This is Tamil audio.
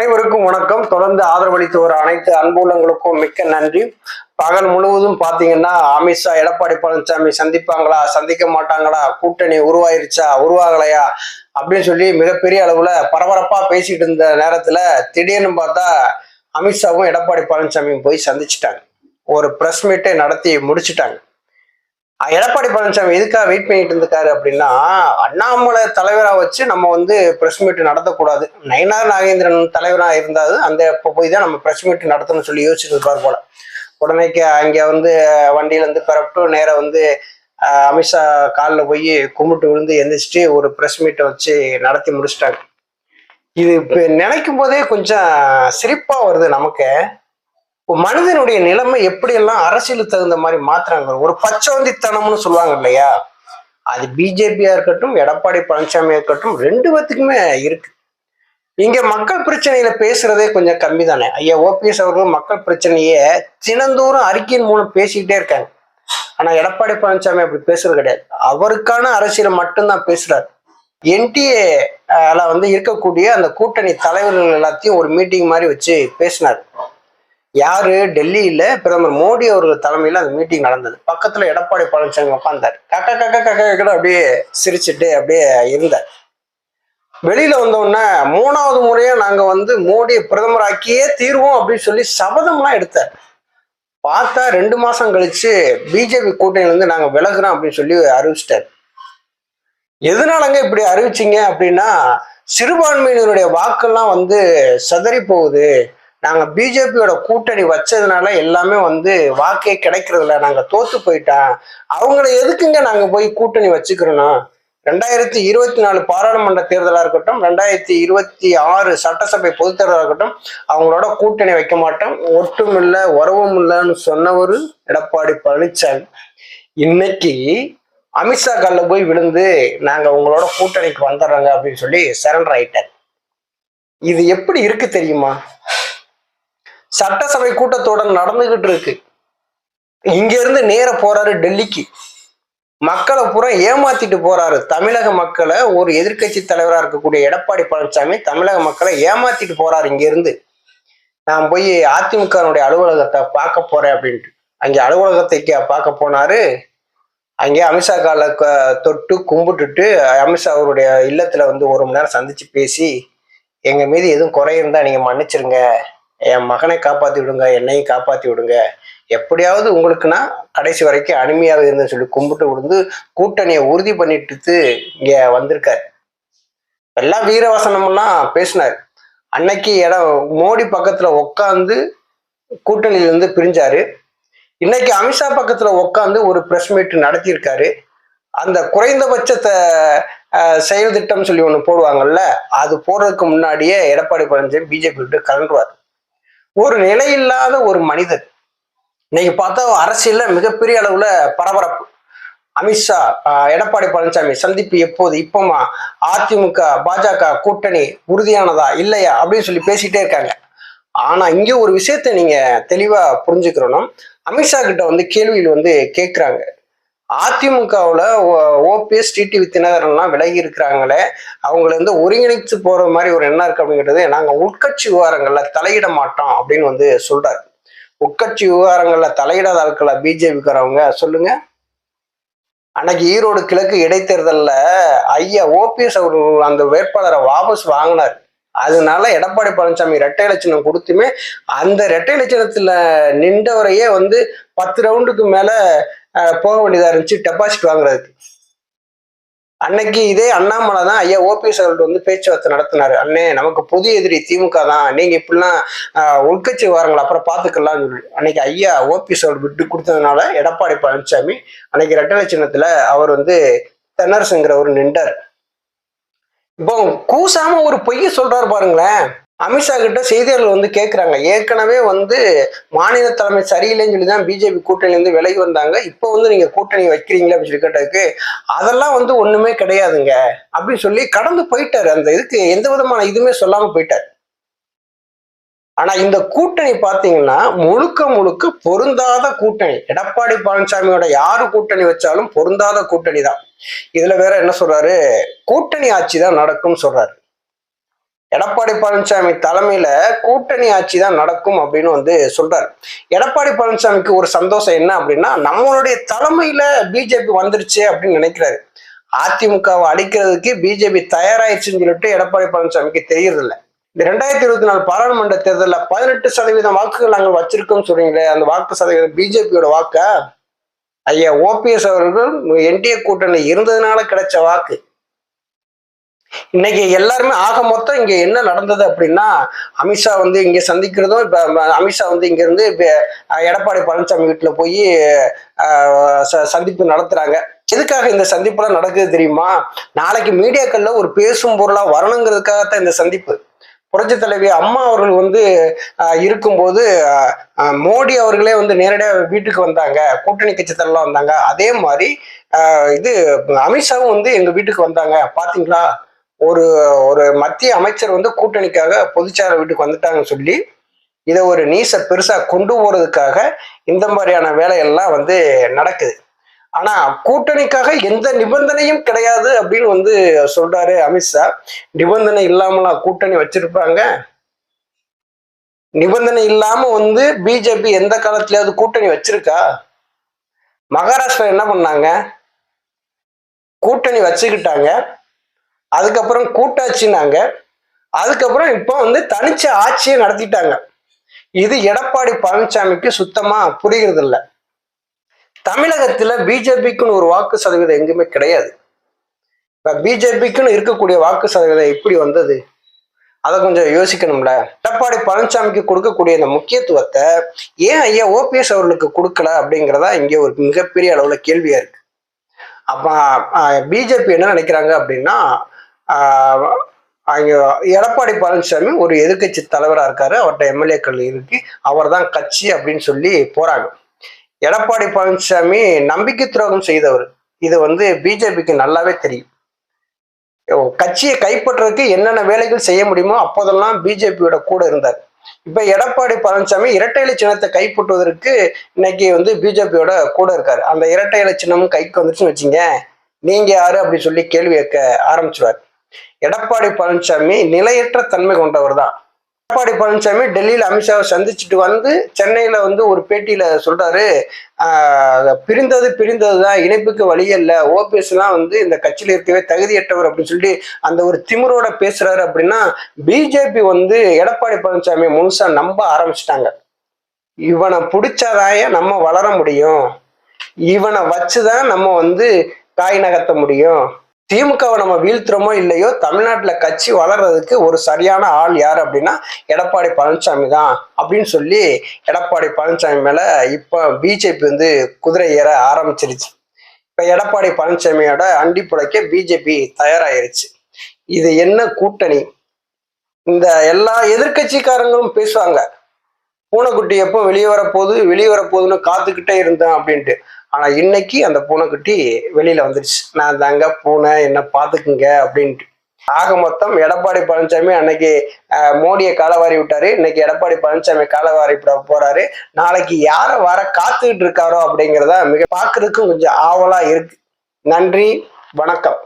அனைவருக்கும் வணக்கம். தொடர்ந்து ஆதரவளித்து வர அனைத்து அன்புள்ளங்களுக்கும் மிக்க நன்றி. பகல் முழுவதும் பாத்தீங்கன்னா அமித்ஷா எடப்பாடி பழனிசாமி சந்திப்பாங்களா, சந்திக்க மாட்டாங்களா, கூட்டணி உருவாயிருச்சா, உருவாகலையா அப்படின்னு சொல்லி மிகப்பெரிய அளவுல பரபரப்பா பேசிட்டு இருந்த நேரத்துல திடீர்னு பார்த்தா அமித்ஷாவும் எடப்பாடி பழனிசாமியும் போய் சந்திச்சுட்டாங்க. ஒரு பிரஸ் மீட்டை நடத்தி முடிச்சுட்டாங்க. எடப்பாடி பழனிசாமி எதுக்காக வெயிட் பண்ணிட்டு இருக்காரு அப்படின்னா, அண்ணாமலை தலைவரா வச்சு நம்ம வந்து பிரஸ் மீட் நடத்தக்கூடாது. நயினார் நாகேந்திரன் தலைவராக இருந்தாது அந்த இப்போ போய் தான் நம்ம பிரஸ் மீட் நடத்தணும்னு சொல்லி யோசிச்சுட்டு இருப்பார் போல. உடனேக்கு அங்க வந்து வண்டியில இருந்து பிறப்பிட்டு நேரம் வந்து அமித்ஷா காலில் போய் கும்பிட்டு விழுந்து எந்திரிச்சிட்டு ஒரு பிரஸ் மீட்டை வச்சு நடத்தி முடிச்சிட்டாங்க. இது இப்போ நினைக்கும் போதே கொஞ்சம் சிரிப்பா வருது நமக்கு. மனிதனுடைய நிலைமை எப்படியெல்லாம் அரசியலுக்கு தகுந்த மாதிரி மாத்துறாங்க. ஒரு பச்சவந்தித்தனம்னு சொல்லுவாங்க இல்லையா, அது பிஜேபியா இருக்கட்டும், எடப்பாடி பழனிசாமியா இருக்கட்டும், ரெண்டு பேத்துக்குமே இருக்கு. இங்க மக்கள் பிரச்சனையில பேசுறதே கொஞ்சம் கம்மி தானே. ஐயா ஓபிஎஸ் அவர்கள் மக்கள் பிரச்சனையே தினந்தோறும் அறிக்கையின் மூலம் பேசிக்கிட்டே இருக்காங்க. ஆனா எடப்பாடி பழனிசாமி அப்படி பேசுறது கிடையாது. அவருக்கான அரசியலை மட்டும்தான் பேசுறாரு. என்டிஏ வந்து இருக்கக்கூடிய அந்த கூட்டணி தலைவர்கள் எல்லாத்தையும் ஒரு மீட்டிங் மாதிரி வச்சு பேசினார். யாரு? டெல்லியில பிரதமர் மோடி அவர்கள் தலைமையில அந்த மீட்டிங் நடந்தது. பக்கத்துல எடப்பாடி பழனிசாமி உட்கார்ந்தார். கக்க கக்க கக்க அப்படியே சிரிச்சுட்டு அப்படியே இருந்தார். வெளியில வந்தோடனே 3வது முறையா நாங்க வந்து மோடியை பிரதமராக்கியே தீர்வோம் அப்படின்னு சொல்லி சபதம்லாம் எடுத்தார். பார்த்தா 2 மாசம் கழிச்சு பிஜேபி கூட்டணியில இருந்து நாங்க விலகுறோம் அப்படின்னு சொல்லி அறிவிச்சிட்டார். எதனாலங்க இப்படி அறிவிச்சிங்க அப்படின்னா, சிறுபான்மையினருடைய வாக்கெல்லாம் வந்து சிதறி போகுது, நாங்க பிஜேபியோட கூட்டணி வச்சதுனால எல்லாமே வந்து வாக்கே கிடைக்கிறதுல, நாங்க தோத்து போயிட்டோம், அவங்கள எதுக்குங்க நாங்க போய் கூட்டணி வச்சுக்கிறோம்? 2024 பாராளுமன்ற தேர்தலா இருக்கட்டும், 2026 சட்டசபை பொதுத் தேர்தலா இருக்கட்டும், அவங்களோட கூட்டணி வைக்க மாட்டோம், ஒட்டும் இல்லை உறவும் இல்லைன்னு சொன்னவர் எடப்பாடி பழனிசாமி. இன்னைக்கு அமித்ஷா காலில் போய் விழுந்து நாங்க உங்களோட கூட்டணிக்கு வந்துடுறோங்க அப்படின்னு சொல்லி சரண்டர் ஆயிட்டார். இது எப்படி இருக்கு தெரியுமா? சட்டசபை கூட்டத்தொடர் நடந்துகிட்டு இருக்கு. இங்க இருந்து நேர போறாரு டெல்லிக்கு. மக்களை பூரா ஏமாத்திட்டு போறாரு. தமிழக மக்களை, ஒரு எதிர்கட்சி தலைவரா இருக்கக்கூடிய எடப்பாடி பழனிசாமி தமிழக மக்களை ஏமாத்திட்டு போறாரு. இங்க இருந்து நான் போய் அதிமுகனுடைய அலுவலகத்தை பார்க்க போறேன் அப்படின்ட்டு அங்கே அலுவலகத்தை பார்க்க போனாரு. அங்கே அமித்ஷா கால தொட்டு கும்பிட்டுட்டு அமித்ஷா அவருடைய இல்லத்துல வந்து 1 மணி நேரம் சந்திச்சு பேசி, எங்க மீது எதுவும் குறை இருந்தா நீங்க மன்னிச்சிருங்க, என் மகனை காப்பாத்தி விடுங்க, என்னையும் காப்பாத்தி விடுங்க, எப்படியாவது உங்களுக்குன்னா கடைசி வரைக்கும் அடிமையாக இருந்தேன்னு சொல்லி கும்பிட்டு விழுந்து கூட்டணியை உறுதி பண்ணிட்டு இங்க வந்திருக்காரு. எல்லாம் வீரவசனம்லாம் பேசினார். அன்னைக்கு மோடி பக்கத்துல உட்காந்து கூட்டணியில இருந்து பிரிஞ்சாரு. இன்னைக்கு அமித்ஷா பக்கத்துல உட்காந்து ஒரு பிரஸ் மீட் நடத்தியிருக்காரு. அந்த குறைந்தபட்சத்தை செயல் திட்டம் சொல்லி ஒண்ணு போடுவாங்கல்ல, அது போடுறதுக்கு முன்னாடியே எடப்பாடி பழனிசாமி பிஜேபி விட்டு கலந்துருவார். ஒரு நிலையில்லாத ஒரு மனிதர். இன்னைக்கு பார்த்தா அரசியல்ல மிகப்பெரிய அளவுல பரபரப்பு. அமித்ஷா எடப்பாடி பழனிசாமி சந்திப்பு எப்போது? இப்போமா? அதிமுக பாஜக கூட்டணி உறுதியானதா இல்லையா அப்படின்னு சொல்லி பேசிட்டே இருக்காங்க. ஆனா இங்க ஒரு விஷயத்த நீங்க தெளிவா புரிஞ்சுக்கிறோம். அமித்ஷா கிட்ட வந்து கேள்வியில் வந்து கேட்கிறாங்க, அதிமுகவுல ஓபிஎஸ் டிடிவி தினகரன்லாம் விலகி இருக்கிறாங்களே, அவங்களை வந்து ஒருங்கிணைச்சு போற மாதிரி ஒரு எண்ணம் இருக்கு அப்படிங்கிறது, நாங்க உட்கட்சி விவகாரங்கள்ல தலையிட மாட்டோம் அப்படின்னு வந்து சொல்றாரு. உட்கட்சி விவகாரங்கள்ல தலையிடாத ஆட்கள பிஜேபிக்காரவங்க சொல்லுங்க. அன்னைக்கு ஈரோடு கிழக்கு இடைத்தேர்தல்ல ஐயா ஓபிஎஸ் அவர்கள் அந்த வேட்பாளரை வாபஸ் வாங்கினார். அதனால எடப்பாடி பழனிசாமி இரட்டை இலச்சினம் கொடுத்துமே அந்த இரட்டை இலச்சினத்துல நின்றவரையே வந்து 10 ரவுண்டுக்கு மேல போக வேண்டியதா இருந்துச்சு டெபாசிட் வாங்குறதுக்கு. அன்னைக்கு இதே அண்ணாமலை தான் ஐயா ஓபிஎஸ் அவர்கள் வந்து பேச்சுவார்த்தை நடத்தினாரு. அண்ணே, நமக்கு புதிய எதிரி திமுக தான், நீங்க இப்படிலாம் உள்கட்சி வாரங்களை அப்புறம் பாத்துக்கலாம்னு சொல்லி அன்னைக்கு ஐயா ஓபிஎஸ் அவர்கள் விட்டு கொடுத்ததுனால எடப்பாடி பழனிசாமி அன்னைக்கு இரட்டை இலச்சினத்துல அவர் வந்து தென்னரசுங்கிறவர் நின்றார். இப்போ கூசாம ஒரு பொய்ய சொல்றாரு பாருங்களேன். அமித்ஷா கிட்ட செய்தியாளர்கள் வந்து கேட்கிறாங்க, ஏற்கனவே வந்து மாநில தலைமை சரியில்லைன்னு சொல்லிதான் பிஜேபி கூட்டணி வந்து விலகி வந்தாங்க, இப்போ வந்து நீங்க கூட்டணி வைக்கிறீங்களா அப்படின்னு சொல்லி கேட்டதுக்கு, அதெல்லாம் வந்து ஒண்ணுமே கிடையாதுங்க அப்படின்னு சொல்லி கடந்து போயிட்டாரு. அந்த இதுக்கு எந்த விதமான இதுவுமே சொல்லாம போயிட்டாரு. ஆனா இந்த கூட்டணி பாத்தீங்கன்னா முழுக்க முழுக்க பொருந்தாத கூட்டணி. எடப்பாடி பழனிசாமியோட யாரு கூட்டணி வச்சாலும் பொருந்தாத கூட்டணி தான். இதுல வேற என்ன சொல்றாரு, கூட்டணி ஆட்சி தான் நடக்கும் சொல்றாரு. எடப்பாடி பழனிசாமி தலைமையில கூட்டணி ஆட்சி தான் நடக்கும் அப்படின்னு வந்து சொல்றாரு. எடப்பாடி பழனிசாமிக்கு ஒரு சந்தோஷம் என்ன அப்படின்னா, நம்மளுடைய தலைமையில பிஜேபி வந்துருச்சு அப்படின்னு நினைக்கிறாரு. அதிமுகவை அடிக்கிறதுக்கு பிஜேபி தயாராயிடுச்சுன்னு சொல்லிட்டு எடப்பாடி பழனிசாமிக்கு தெரியறது இல்லை. இந்த 2024 பாராளுமன்ற தேர்தலில் 18% வாக்குகள் நாங்கள் வச்சிருக்கோம் சொல்றீங்களே, அந்த வாக்கு சதவீதம் பிஜேபியோட வாக்கா? ஐயா ஓபிஎஸ் அவர்கள் என்டிஏ கூட்டணி இருந்ததுனால கிடைச்ச வாக்கு. இன்னைக்கு எல்லாருமே ஆக மொத்தம் இங்க என்ன நடந்தது அப்படின்னா, அமித்ஷா வந்து இங்க சந்திக்கிறதும், இப்ப அமித்ஷா வந்து இங்க இருந்து எடப்பாடி பழனிசாமி வீட்டுல போய் சந்திப்பு நடத்துறாங்க. எதுக்காக இந்த சந்திப்புலாம் நடக்குது தெரியுமா? நாளைக்கு மீடியாக்கள்ல ஒரு பேசும் பொருளா வரணுங்கிறதுக்காகத்தான் இந்த சந்திப்பு. புரட்சி தலைவி அம்மா அவர்கள் வந்து இருக்கும்போது மோடி அவர்களே வந்து நேரடியாக வீட்டுக்கு வந்தாங்க, கூட்டணி கட்சி தலைலாம் வந்தாங்க. அதே மாதிரி இது அமித்ஷாவும் வந்து எங்க வீட்டுக்கு வந்தாங்க. பாத்தீங்களா, ஒரு ஒரு மத்திய அமைச்சர் வந்து கூட்டணிக்காக பொதுச்சார வீட்டுக்கு வந்துட்டாங்கன்னு சொல்லி இதை ஒரு நீச பெருசா கொண்டு போறதுக்காக இந்த மாதிரியான வேலையெல்லாம் வந்து நடக்குது. ஆனா கூட்டணிக்காக எந்த நிபந்தனையும் கிடையாது அப்படின்னு வந்து சொல்றாரு அமித்ஷா. நிபந்தனை இல்லாமலா கூட்டணி வச்சிருப்பாங்க? நிபந்தனை இல்லாம வந்து பிஜேபி எந்த காலத்திலயாவது கூட்டணி வச்சிருக்கா? மகாராஷ்டிரா என்ன பண்ணாங்க? கூட்டணி வச்சுக்கிட்டாங்க, அதுக்கப்புறம் கூட்டாட்சினாங்க, அதுக்கப்புறம் இப்போ வந்து தனிச்ச ஆட்சியை நடத்திட்டாங்க. இது எடப்பாடி பழனிசாமிக்கு சுத்தமா புரிகிறது இல்லை. தமிழகத்துல பிஜேபிக்குன்னு ஒரு வாக்கு சதவீதம் எங்குமே கிடையாது. இப்ப பிஜேபிக்குன்னு இருக்கக்கூடிய வாக்கு சதவீதம் எப்படி வந்தது? அதை கொஞ்சம் யோசிக்கணும்ல. எடப்பாடி பழனிசாமிக்கு கொடுக்கக்கூடிய இந்த முக்கியத்துவத்தை ஏன் ஐயா ஓபிஎஸ் அவர்களுக்கு கொடுக்கல அப்படிங்கிறதா இங்கே ஒரு மிகப்பெரிய அளவுல கேள்வியா இருக்கு. அப்ப பிஜேபி என்ன நினைக்கிறாங்க அப்படின்னா, அங்க எடப்பாடி பழனிசாமி ஒரு எதிர்கட்சி தலைவரா இருக்காரு, அவர்கிட்ட எம்எல்ஏக்கள் இருக்கு, அவர் தான் கட்சி அப்படின்னு சொல்லி போறாங்க. எடப்பாடி பழனிசாமி நம்பிக்கை துரோகம் செய்தவர். இது வந்து பிஜேபிக்கு நல்லாவே தெரியும். கட்சியை கைப்பற்றுறதுக்கு என்னென்ன வேலைகள் செய்ய முடியுமோ அப்போதெல்லாம் பிஜேபியோட கூட இருந்தார். இப்ப எடப்பாடி பழனிசாமி இரட்டை இலை சின்னத்தை கைப்பற்றுவதற்கு இன்னைக்கு வந்து பிஜேபியோட கூட இருக்காரு. அந்த இரட்டை இலை சின்னமும் கைக்கு வந்துச்சுன்னு வச்சுங்க, நீங்க யாரு அப்படின்னு சொல்லி கேள்வி கேட்க ஆரம்பிச்சுவார். எடப்பாடி பழனிசாமி நிலையற்ற தன்மை கொண்டவர் தான். எடப்பாடி பழனிசாமி டெல்லியில அமித்ஷாவை சந்திச்சுட்டு வந்து சென்னையில வந்து ஒரு பேட்டியில சொல்றாரு, பிரிந்ததுதான், இணைப்புக்கு வழியே இல்லை, ஓபிஎஸ் எல்லாம் வந்து இந்த கட்சியில இருக்கவே தகுதியற்றவர் அப்படின்னு சொல்லி அந்த ஒரு திமிரோட பேசுறாரு. அப்படின்னா பிஜேபி வந்து எடப்பாடி பழனிசாமி முழுசா நம்ப ஆரம்பிச்சிட்டாங்க. இவனை பிடிச்சாதாய நம்ம வளர முடியும், இவனை வச்சுதான் நம்ம வந்து காய் நகர்த்த முடியும். திமுகவை நம்ம வீழ்த்துறோமோ இல்லையோ, தமிழ்நாட்டுல கட்சி வளர்றதுக்கு ஒரு சரியான ஆள் யார் அப்படின்னா எடப்பாடி பழனிசாமி தான் அப்படின்னு சொல்லி எடப்பாடி பழனிசாமி மேல இப்ப பிஜேபி வந்து குதிரை ஏற ஆரம்பிச்சிருச்சு. இப்ப எடப்பாடி பழனிசாமியோட அண்டி புடைக்க பிஜேபி தயாராயிருச்சு. இது என்ன கூட்டணி? இந்த எல்லா எதிர்கட்சிக்காரங்களும் பேசுவாங்க, பூனைக்குட்டி எப்போ வெளியே வரப்போகுதுன்னு காத்துக்கிட்டே இருந்தேன் அப்படின்ட்டு. ஆனா இன்னைக்கு அந்த பூனைக்குட்டி வெளியில வந்துருச்சு. நான் தாங்க பூனை, என்ன பாத்துக்குங்க அப்படின்ட்டு. ஆக மொத்தம் எடப்பாடி பழனிசாமி அன்னைக்கு மோடியை காலவாரி விட்டாரு, இன்னைக்கு எடப்பாடி பழனிசாமி காலவாரி போறாரு. நாளைக்கு யார வர காத்துக்கிட்டு இருக்காரோ அப்படிங்கிறத மிக பாக்குறதுக்கும் கொஞ்சம் ஆவலா இருக்கு. நன்றி, வணக்கம்.